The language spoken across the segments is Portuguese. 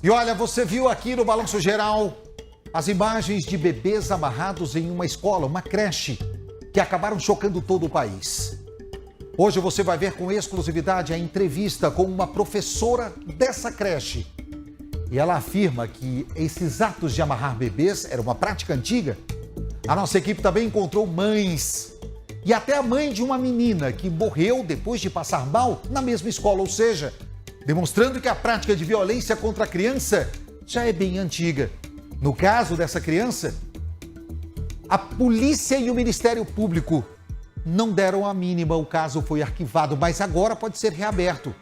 E olha, você viu aqui no Balanço Geral as imagens de bebês amarrados em uma escola, uma creche, que acabaram chocando todo o país. Hoje você vai ver com exclusividade a entrevista com uma professora dessa creche. E ela afirma que esses atos de amarrar bebês era uma prática antiga. A nossa equipe também encontrou mães e até a mãe de uma menina que morreu depois de passar mal na mesma escola, ou seja, demonstrando que a prática de violência contra a criança já é bem antiga. No caso dessa criança, a polícia e o Ministério Público não deram a mínima, o caso foi arquivado, mas agora pode ser reaberto,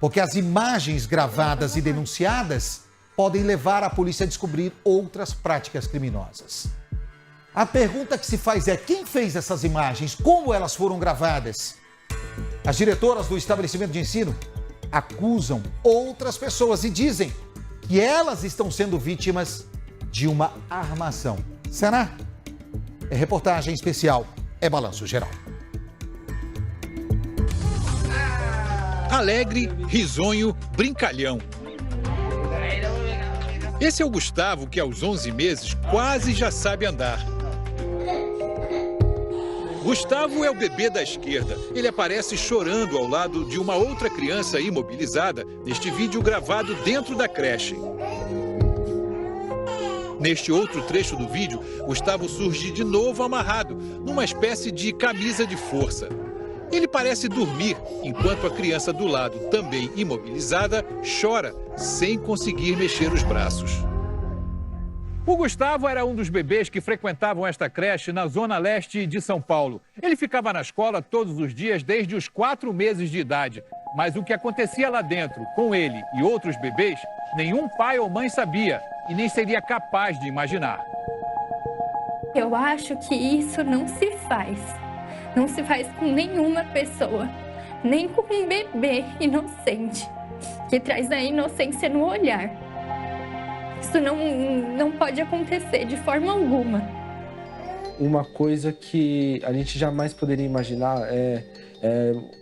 porque as imagens gravadas e denunciadas podem levar a polícia a descobrir outras práticas criminosas. A pergunta que se faz é: quem fez essas imagens? Como elas foram gravadas? As diretoras do estabelecimento de ensino acusam outras pessoas e dizem que elas estão sendo vítimas de uma armação. Será? É reportagem especial, é Balanço Geral. Alegre, risonho, brincalhão. Esse é o Gustavo, que aos 11 meses quase já sabe andar. Gustavo é o bebê da esquerda. Ele aparece chorando ao lado de uma outra criança imobilizada neste vídeo gravado dentro da creche. Neste outro trecho do vídeo, Gustavo surge de novo amarrado, numa espécie de camisa de força. Ele parece dormir, enquanto a criança do lado, também imobilizada, chora, sem conseguir mexer os braços. O Gustavo era um dos bebês que frequentavam esta creche na zona leste de São Paulo. Ele ficava na escola todos os dias desde os 4 meses de idade. Mas o que acontecia lá dentro, com ele e outros bebês, nenhum pai ou mãe sabia e nem seria capaz de imaginar. Eu acho que isso não se faz. Não se faz com nenhuma pessoa, nem com um bebê inocente, que traz a inocência no olhar. Isso não pode acontecer de forma alguma. Uma coisa que a gente jamais poderia imaginar é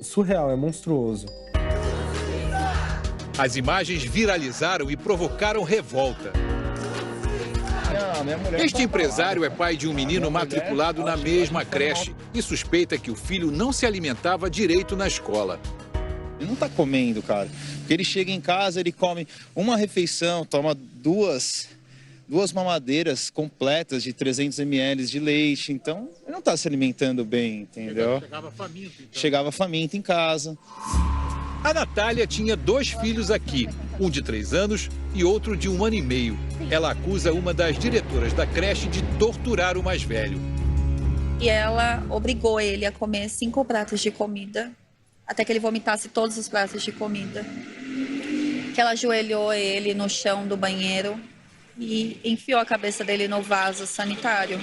surreal, é monstruoso. As imagens viralizaram e provocaram revolta. Este empresário é pai de um menino matriculado na mesma creche e suspeita que o filho não se alimentava direito na escola. Ele não tá comendo, cara. Porque ele chega em casa, ele come uma refeição, toma duas mamadeiras completas de 300 ml de leite. Então, ele não tá se alimentando bem, entendeu? Chegava faminto, então. Chegava faminto em casa. A Natália tinha 2 filhos aqui, um de 3 anos e outro de 1 ano e meio. Ela acusa uma das diretoras da creche de torturar o mais velho. E ela obrigou ele a comer 5 pratos de comida, até que ele vomitasse todos os pratos de comida. Que ela ajoelhou ele no chão do banheiro e enfiou a cabeça dele no vaso sanitário.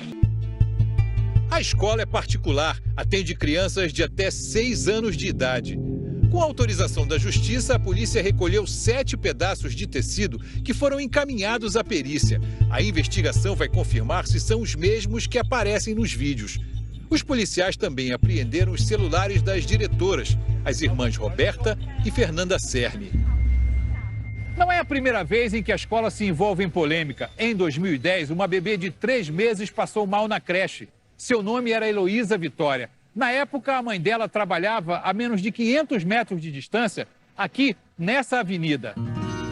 A escola é particular, atende crianças de até 6 anos de idade. Com a autorização da Justiça, a polícia recolheu 7 pedaços de tecido que foram encaminhados à perícia. A investigação vai confirmar se são os mesmos que aparecem nos vídeos. Os policiais também apreenderam os celulares das diretoras, as irmãs Roberta e Fernanda Cerne. Não é a primeira vez em que a escola se envolve em polêmica. Em 2010, uma bebê de 3 meses passou mal na creche. Seu nome era Heloísa Vitória. Na época, a mãe dela trabalhava a menos de 500 metros de distância, aqui nessa avenida.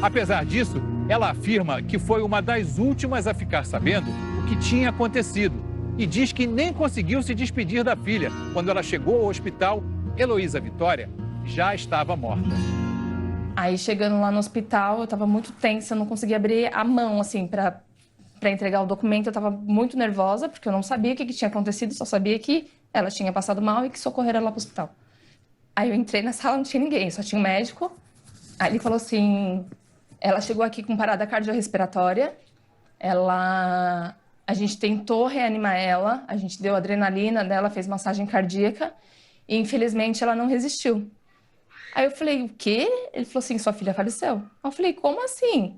Apesar disso, ela afirma que foi uma das últimas a ficar sabendo o que tinha acontecido e diz que nem conseguiu se despedir da filha. Quando ela chegou ao hospital, Heloísa Vitória já estava morta. Aí, chegando lá no hospital, eu estava muito tensa, não conseguia abrir a mão, assim, para entregar o documento. Eu estava muito nervosa, porque eu não sabia o que tinha acontecido, só sabia que ela tinha passado mal e que socorreram ela para o hospital. Aí eu entrei na sala, não tinha ninguém, só tinha um médico. Aí ele falou assim, ela chegou aqui com parada cardiorrespiratória, a gente tentou reanimar ela, a gente deu adrenalina dela, fez massagem cardíaca e infelizmente ela não resistiu. Aí eu falei, o quê? Ele falou assim, sua filha faleceu. Eu falei, como assim?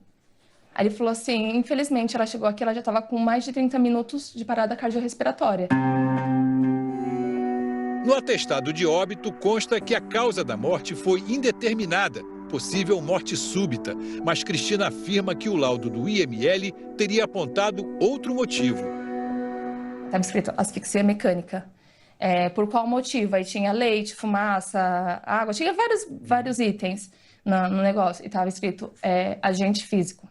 Aí ele falou assim, infelizmente ela chegou aqui, ela já estava com mais de 30 minutos de parada cardiorrespiratória. No atestado de óbito consta que a causa da morte foi indeterminada possível morte súbita, mas Cristina afirma que o laudo do IML teria apontado outro motivo. Estava escrito asfixia mecânica. Por qual motivo? Aí tinha leite, fumaça, água, tinha vários itens no negócio. E estava escrito agente físico.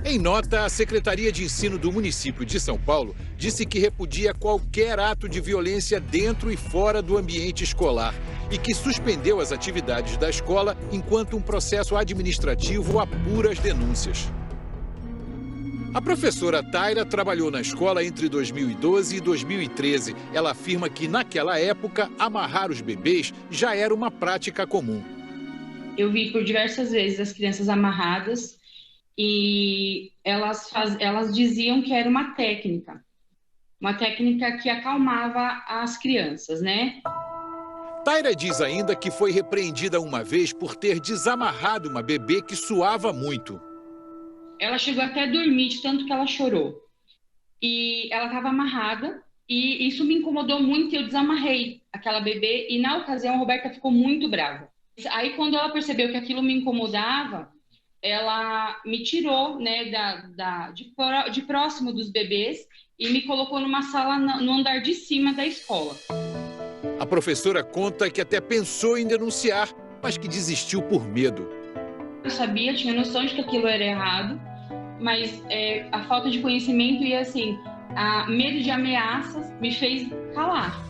Em nota, a Secretaria de Ensino do município de São Paulo disse que repudia qualquer ato de violência dentro e fora do ambiente escolar e que suspendeu as atividades da escola enquanto um processo administrativo apura as denúncias. A professora Taira trabalhou na escola entre 2012 e 2013. Ela afirma que, naquela época, amarrar os bebês já era uma prática comum. Eu vi por diversas vezes as crianças amarradas e elas diziam que era uma técnica que acalmava as crianças, né? Taira diz ainda que foi repreendida uma vez por ter desamarrado uma bebê que suava muito. Ela chegou até a dormir de tanto que ela chorou. E ela estava amarrada e isso me incomodou muito e eu desamarrei aquela bebê e na ocasião a Roberta ficou muito brava. Aí quando ela percebeu que aquilo me incomodava, ela me tirou, né, de próximo dos bebês e me colocou numa sala no andar de cima da escola. A professora conta que até pensou em denunciar, mas que desistiu por medo. Eu sabia, tinha noção de que aquilo era errado, mas a falta de conhecimento e assim, medo de ameaças me fez calar.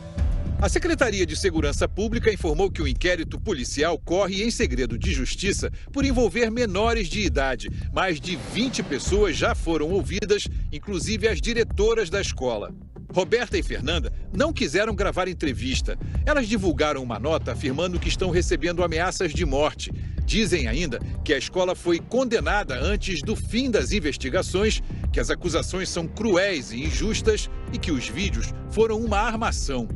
A Secretaria de Segurança Pública informou que o inquérito policial corre em segredo de justiça por envolver menores de idade. Mais de 20 pessoas já foram ouvidas, inclusive as diretoras da escola. Roberta e Fernanda não quiseram gravar entrevista. Elas divulgaram uma nota afirmando que estão recebendo ameaças de morte. Dizem ainda que a escola foi condenada antes do fim das investigações, que as acusações são cruéis e injustas e que os vídeos foram uma armação.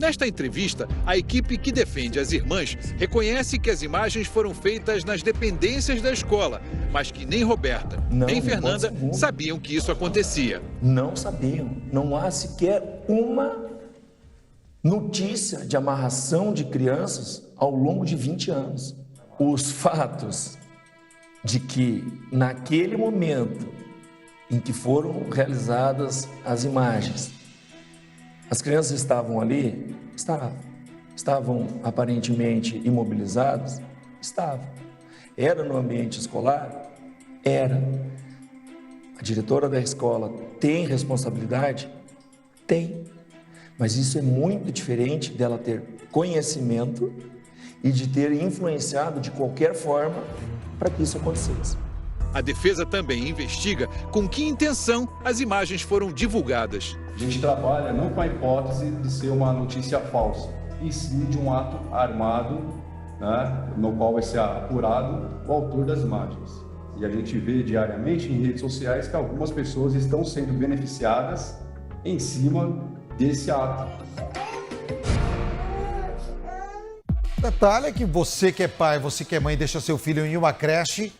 Nesta entrevista, a equipe que defende as irmãs reconhece que as imagens foram feitas nas dependências da escola, mas que nem Roberta, nem Fernanda sabiam que isso acontecia. Não sabiam. Não há sequer uma notícia de amarração de crianças ao longo de 20 anos. Os fatos de que, naquele momento em que foram realizadas as imagens, as crianças estavam ali? Estavam aparentemente imobilizadas? Estavam. Era no ambiente escolar? Era. A diretora da escola tem responsabilidade? Tem. Mas isso é muito diferente dela ter conhecimento e de ter influenciado de qualquer forma para que isso acontecesse. A defesa também investiga com que intenção as imagens foram divulgadas. A gente trabalha não com a hipótese de ser uma notícia falsa, e sim de um ato armado, né, no qual vai ser apurado o autor das imagens. E a gente vê diariamente em redes sociais que algumas pessoas estão sendo beneficiadas em cima desse ato. Detalhe é que você que é pai, você que é mãe, deixa seu filho em uma creche,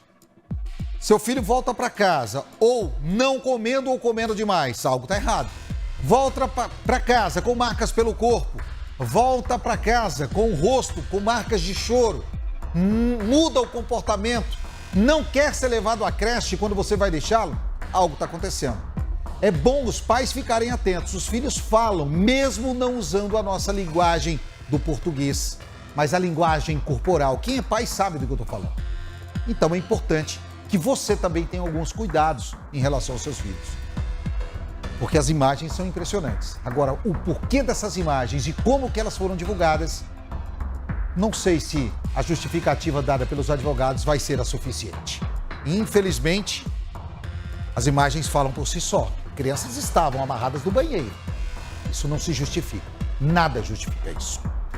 seu filho volta para casa, ou não comendo ou comendo demais, algo está errado. Volta para casa com marcas pelo corpo, volta para casa com o rosto, com marcas de choro, muda o comportamento, não quer ser levado à creche quando você vai deixá-lo, algo está acontecendo. É bom os pais ficarem atentos, os filhos falam, mesmo não usando a nossa linguagem do português, mas a linguagem corporal. Quem é pai sabe do que eu estou falando. Então é importante que você também tenha alguns cuidados em relação aos seus filhos. Porque as imagens são impressionantes. Agora, o porquê dessas imagens e como que elas foram divulgadas, não sei se a justificativa dada pelos advogados vai ser a suficiente. Infelizmente, as imagens falam por si só. Crianças estavam amarradas no banheiro. Isso não se justifica. Nada justifica isso.